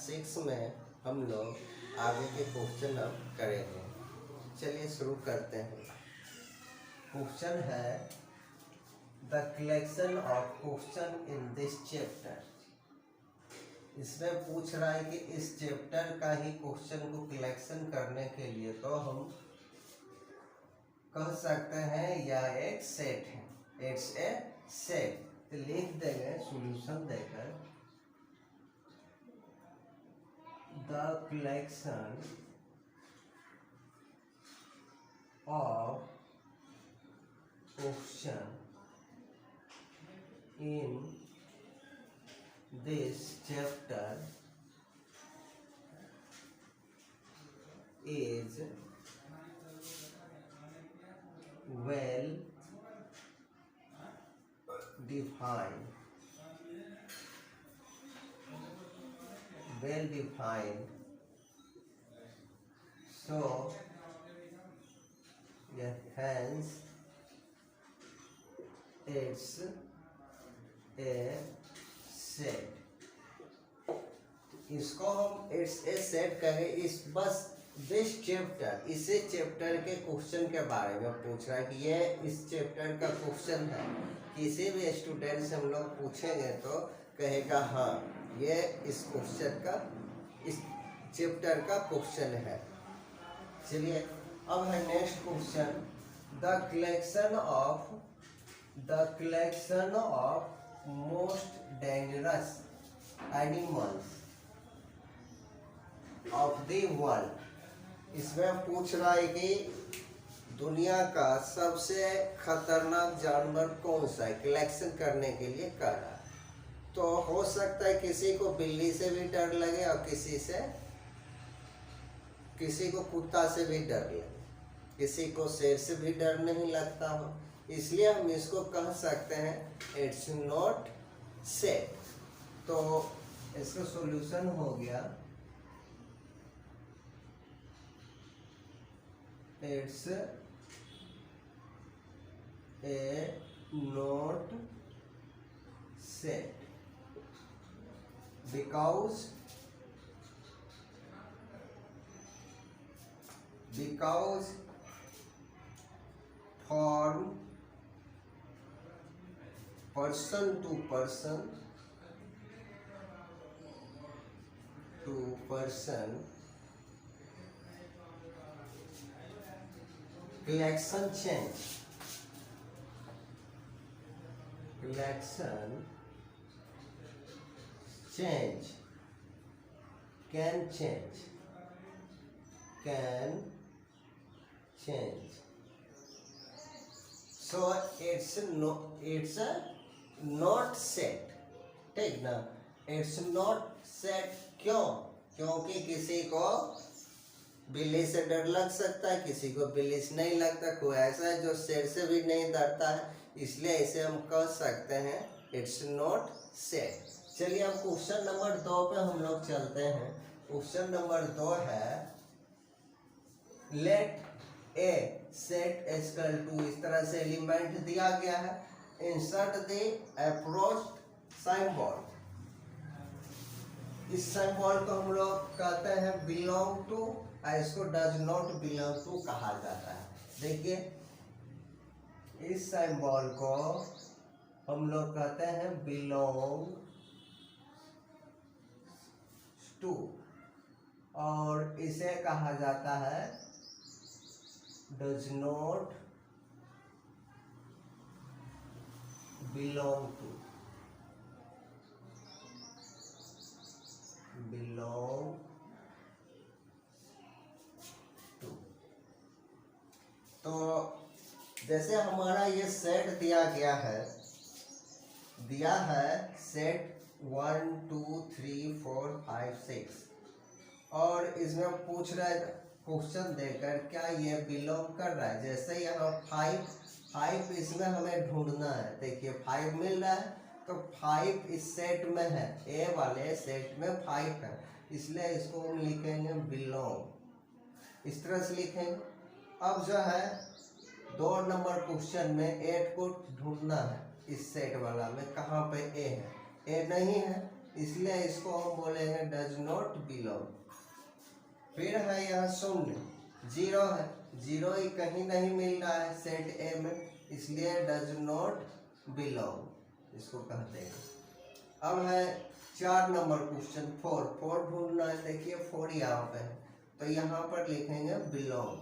6 में हम लोग आगे के क्वेश्चन अब करेंगे। चलिए शुरू करते हैं। क्वेश्चन है the collection of question in this chapter. इसमें पूछ रहा है कि इस चैप्टर का ही क्वेश्चन को कलेक्शन करने के लिए तो हम कह सकते हैं यह एक सेट है, इट्स ए सेट। तो लिख देंगे सॉल्यूशन देकर the collection of question in this chapter is well defined, so hence it's a set। इसको हम इट्स ए सेट कहें। इस बस दिस चैप्टर, इसी चैप्टर के क्वेश्चन के बारे में पूछ रहा है कि ये इस चैप्टर का क्वेश्चन है। किसी भी स्टूडेंट से हम लोग पूछेंगे तो कहेगा हाँ ये इस क्वेश्चन का, इस चैप्टर का क्वेश्चन है। चलिए अब है next question the collection of most dangerous animals of the world. इसमें पूछ रहा है कि दुनिया का सबसे खतरनाक जानवर कौन सा है, कलेक्शन करने के लिए कह रहा है। तो हो सकता है किसी को बिल्ली से भी डर लगे और किसी को कुत्ता से भी डर लगे, किसी को शेर से भी डर नहीं लगता हो, इसलिए हम इसको कह सकते हैं इट्स नॉट सेट। तो इसका सॉल्यूशन हो गया it's a not set because from person to person collection change can change, so it's a not set। ठीक ना, it's not set। क्योंकि किसी को बिल्ली से डर लग सकता है, किसी को बिल्ली से नहीं लगता, कोई ऐसा है जो शेर से भी नहीं डरता है, इसलिए इसे हम कह सकते हैं इट्स नॉट सेट। चलिए अब क्वेश्चन नंबर 2 पे हम लोग चलते हैं। क्वेश्चन नंबर 2 है let A set equal to, इस तरह से एलिमेंट दिया गया है, इंसर्ट द अप्रोच सिंबल। इस सिंबल को हम लोग कहते हैं बिलोंग टू, इसको डज नॉट बिलोंग टू कहा जाता है। देखिए इस सिंबल को हम लोग कहते हैं बिलोंग टू, और इसे कहा जाता है डज नॉट बिलोंग टू। तो जैसे हमारा ये सेट दिया है सेट 1 2 3 4 5 6, और इसमें पूछ रहा है क्वेश्चन देकर क्या ये बिलोंग कर रहा है। जैसे यहाँ 5 इसमें हमें ढूंढना है। देखिए 5 मिल रहा है, तो 5 इस सेट में है, ए वाले सेट में 5 है, इसलिए इसको हम लिखेंगे बिलोंग, इस तरह से लिखेंगे। अब जो है 2 नंबर क्वेश्चन में 8 को ढूंढना है, इस सेट वाला में कहाँ पे ए है, ए नहीं है, इसलिए इसको हम बोलेंगे डज नॉट बिलोंग। फिर है यहाँ शून्य, जीरो है, जीरो ही कहीं नहीं मिल रहा है सेट ए में, इसलिए डज नॉट बिलोंग इसको कहते हैं। अब है 4 नंबर क्वेश्चन, फोर ढूंढना है। देखिए 4 यहाँ पे है, तो यहाँ पर लिखेंगे बिलोंग।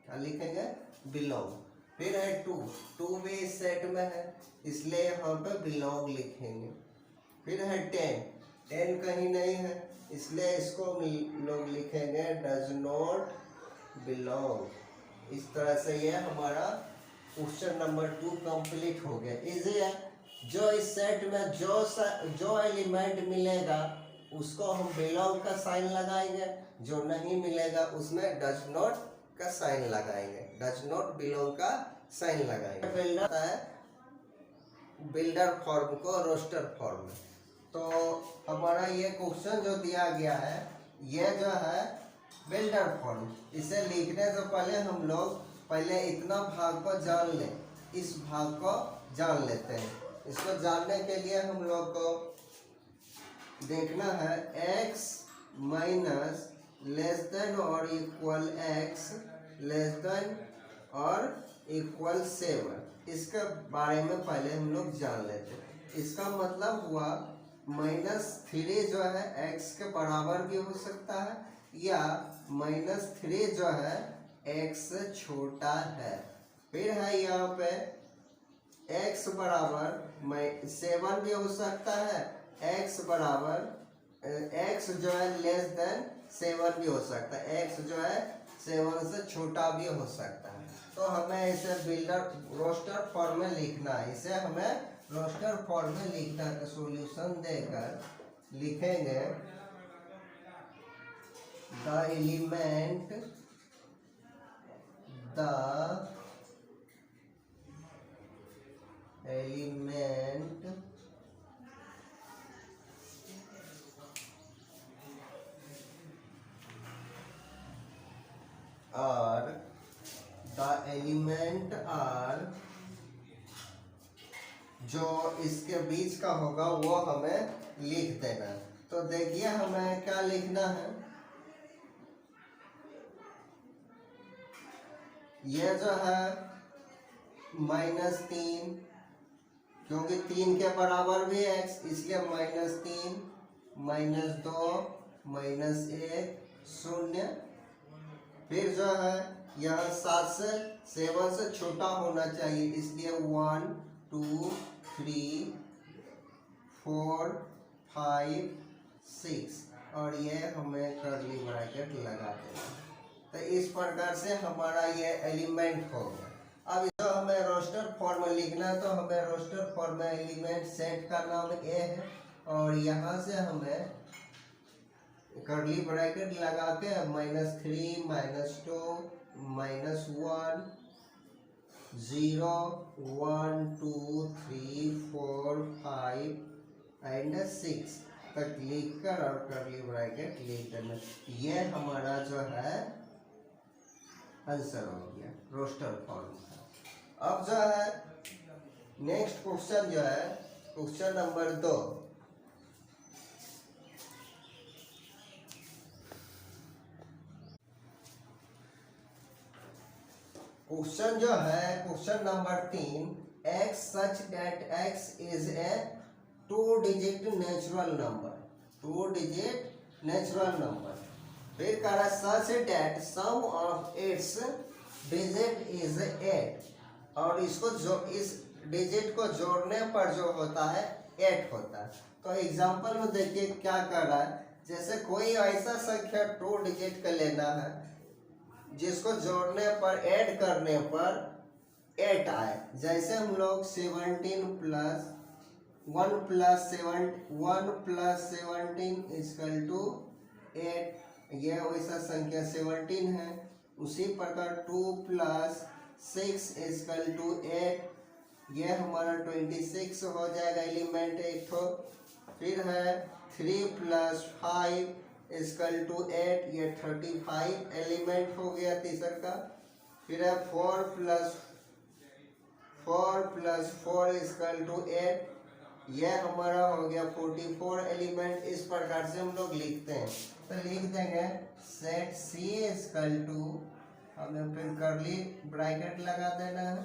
क्या लिखेंगे? बिलोंग। फिर है 2 भी इस सेट में है, इसलिए यहाँ पे बिलोंग लिखेंगे। फिर है 10 कहीं नहीं है, इसलिए इसको लोग लिखेंगे डज नॉट बिलोंग। इस तरह से ये हमारा क्वेश्चन नंबर 2 कंप्लीट हो गया। इजी है। जो इस सेट में जो एलिमेंट मिलेगा उसको हम बिलोंग का साइन लगाएंगे, जो नहीं मिलेगा उसमें डज नॉट का साइन लगाएंगे, डज नॉट बिलोंग का साइन लगाएंगे। बिल्डर है बिल्डर फॉर्म को रोस्टर फॉर्म में। तो हमारा ये क्वेश्चन जो दिया गया है ये जो है बिल्डर फॉर्म, इसे लिखने से पहले हम लोग पहले इतना भाग को जान लें, इस भाग को जान लेते हैं। इसको जानने के लिए हम लोग को देखना है x माइनस लेस देन और इक्वल x लेस देन और इक्वल 7। इसके बारे में पहले हम लोग जान लेते हैं। इसका मतलब हुआ -3 जो है x के बराबर भी हो सकता है, या -3 जो है x से छोटा है। फिर है यहाँ पे x बराबर 7 भी हो सकता है, x बराबर x जो है लेस देन 7 भी हो सकता है, x जो है 7 से छोटा भी हो सकता है। तो हमें इसे बिल्डर रोस्टर फॉर्म में लिखना है, इसे हमें रोस्टर फॉर्म में लिखना है। तो सॉल्यूशन देकर लिखेंगे द एलिमेंट आर जो इसके बीच का होगा वो हमें लिख देना। तो देखिए हमें क्या लिखना है, ये जो है -3, क्योंकि 3 के बराबर भी x, इसलिए -3 -2 -1 0। फिर जो है यह 7 से छोटा होना चाहिए, इसलिए 1 2 3 4 5 6 और ये हमें कर्ली ब्रैकेट लगा देना। तो इस प्रकार से हमारा ये एलिमेंट हो गया। अब जो हमें रोस्टर फॉर्म में लिखना है, तो हमें रोस्टर फॉर्म में एलिमेंट सेट का नाम A है, और यहाँ से हमें कर्ली ब्रैकेट लगा के -3 -2 -1 0 1 2 3 4 5 एंड 6 तक लिखकर और कर्ली ब्रैकेट लिख देना। ये हमारा जो है आंसर हो गया रोस्टर फॉर्म का। अब जो है नेक्स्ट क्वेश्चन जो है क्वेश्चन नंबर 2। क्वेश्चन जो है question number 3, x such that x is a 2-digit natural number, 2-digit natural number। फिर कह रहा है such that sum of its digit is 8, और इसको जो इस डिजिट को जोड़ने पर जो होता है 8 होता है। तो एग्जांपल में देखिए क्या कर रहा है, जैसे कोई ऐसा संख्या 2 डिजिट का लेना है जिसको जोड़ने पर ऐड करने पर 8 आए। जैसे हम लोग 17 प्लस 1 प्लस 17 इक्वल टू 8, ये वैसा संख्या 17 है। उसी प्रकार 2 प्लस 6 इक्वल टू 8, ये हमारा 26 हो जाएगा एलिमेंट एक तो। फिर है 3 प्लस 5 इक्वल टू 8, ये 35 एलिमेंट हो गया तीसरा का। फिर है 4 प्लस 4 इक्वल टू 8, ये हमारा हो गया 44 एलिमेंट। इस प्रकार से हम लोग लिखते हैं, तो लिख देंगे सेट सी इक्वल टू, हमें फिर करली ब्रैकेट लगा देना है,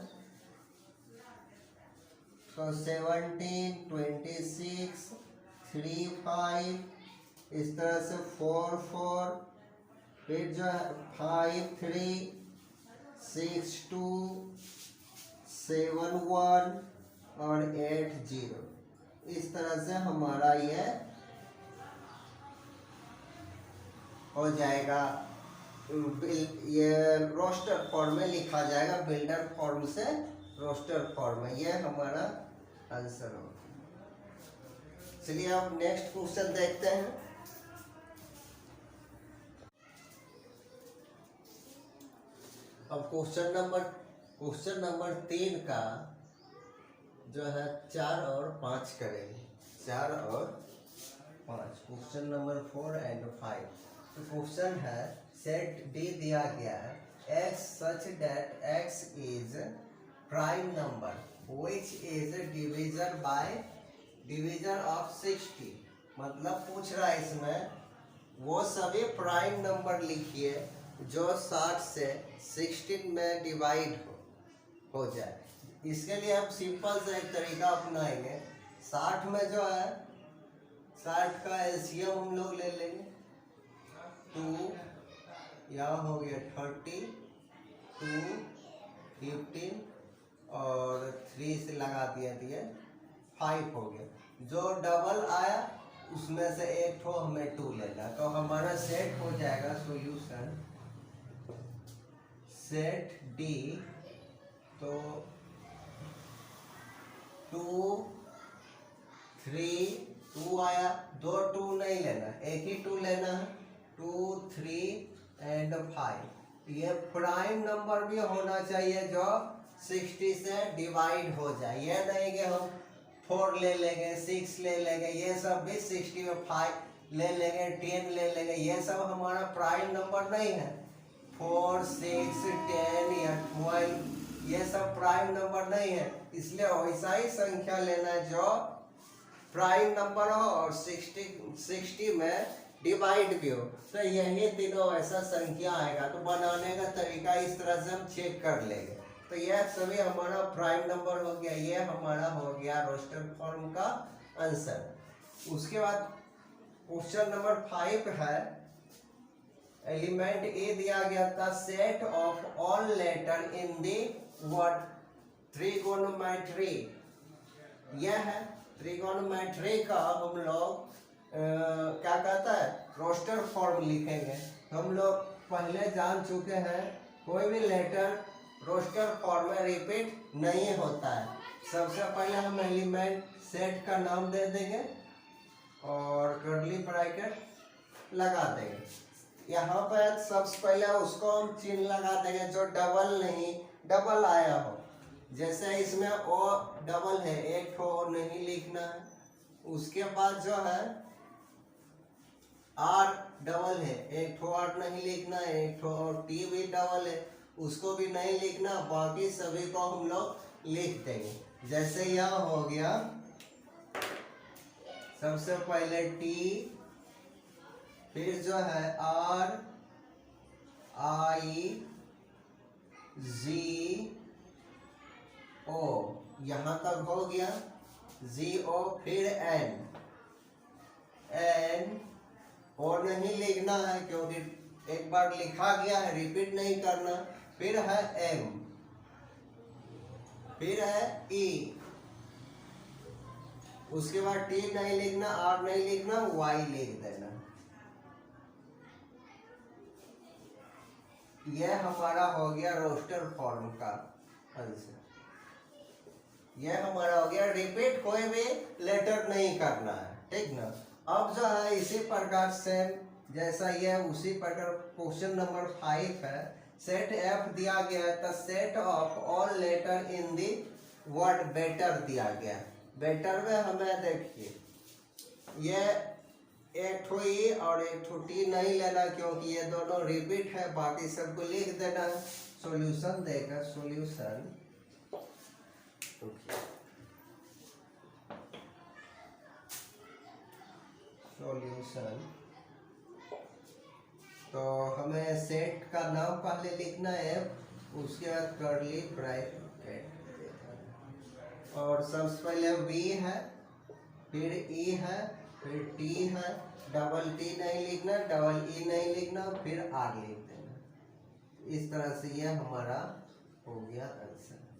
तो 17, 26, 3, 5, इस तरह से 4, 4, फिर जो है 5, 3, 6, 2, 7, 1 और 8, 0। इस तरह से हमारा ये हो जाएगा, ये रोस्टर फॉर्म में लिखा जाएगा, बिल्डर फॉर्म से रोस्टर फॉर्म में। ये हमारा आंसर होगा। चलिए अब नेक्स्ट क्वेश्चन देखते हैं। अब क्वेश्चन नंबर 3 का जो है 4 और 5 करेंगे। 4 और 5, क्वेश्चन नंबर 4 एंड 5। तो क्वेश्चन है सेट डी दिया गया है, x such that x is prime number which is divisor of 60। मतलब पूछ रहा है इसमें वो सभी प्राइम नंबर लिखिए जो 60 से 16 में डिवाइड हो जाए। इसके लिए हम सिंपल से एक तरीका अपनाएंगे। 60 में जो है 60 का एलसीएम हम लोग ले लेंगे, 2 यहाँ हो गया 30, 2, 15 और 3 से लगा दिए 5 हो गया। जो डबल आया उसमें से एक ठो हमें 2 लेना, तो हमारा सेट हो जाएगा सॉल्यूशन सेट डी। तो 2, 3, 2 आया, 2 2 नहीं लेना, एक ही 2 लेना है, 2, 3 एंड 5। ये प्राइम नंबर भी होना चाहिए जो 60 से डिवाइड हो जाए। ये नहीं कि हम 4 ले लेंगे, 6 ले लेंगे, ये सब भी 60 में 5 ले लेंगे, 10 ले लेंगे, ये सब हमारा प्राइम नंबर नहीं है। 4, 6, 10 या 12 ये सब प्राइम नंबर नहीं है। इसलिए वैसा ही संख्या लेना है जो प्राइम नंबर हो और 60 में डिवाइड भी हो। तो यही तीनों ऐसा संख्या आएगा। तो बनाने का तरीका इस तरह से हम चेक कर लेंगे। तो यह सभी हमारा प्राइम नंबर हो गया, ये हमारा हो गया रोस्टर फॉर्म का आंसर। उसके बाद क्वेश्चन नंबर 5 है, एलिमेंट ए दिया गया था, set of all letter in the word trigonometry. यह है ट्रिगोनोमेट्री का हम लोग क्या कहता है रोस्टर फॉर्म लिखेंगे। हम लोग पहले जान चुके हैं कोई भी लेटर रोस्टर फॉर्म में रिपीट नहीं होता है। सबसे पहले हम एलिमेंट सेट का नाम दे देंगे और कर्ली ब्रैकेट लगा देंगे। यहाँ पर सबसे पहले उसको हम चिन्ह लगा देंगे जो डबल आया हो। जैसे इसमें ओ डबल है, एक ठो और नहीं लिखना है। उसके बाद जो है आर डबल है, एक ठो आर नहीं लिखना है। एक ठो और टी भी डबल है, उसको भी नहीं लिखना। बाकी सभी को हम लोग लिख देंगे। जैसे यह हो गया सबसे पहले टी, फिर जो है आर, आई, जी, ओ, यहां तक हो गया जी ओ। फिर एन और नहीं लिखना है क्योंकि एक बार लिखा गया है, रिपीट नहीं करना। फिर है एम, फिर है ई, उसके बाद टी नहीं लिखना, आर नहीं लिखना, वाई लिख देना। यह हमारा हो गया रोस्टर फॉर्म का आंसर। यह हमारा हो गया, रिपीट कोई भी लेटर नहीं करना है, ठीक ना। अब जो है इसी प्रकार से जैसा यह उसी प्रकार क्वेश्चन नंबर 5 है, सेट एफ दिया गया है, तो set of all letter in the word better दिया गया। बेटर में हमें देखिए ये एक ठो ई और एक ठो टी नहीं लेना क्योंकि ये दोनों रिपीट है। बाकी सबको लिख देना है। सॉल्यूशन देगा, सॉल्यूशन सॉल्यूशन। तो हमें सेट का नाम पहले लिखना है, उसके बाद कर्ली ब्रैकेट, और सबसे पहले V है, फिर E है, फिर T है, डबल T नहीं लिखना, डबल E नहीं लिखना, फिर R लिख देना। इस तरह से यह हमारा हो गया आंसर।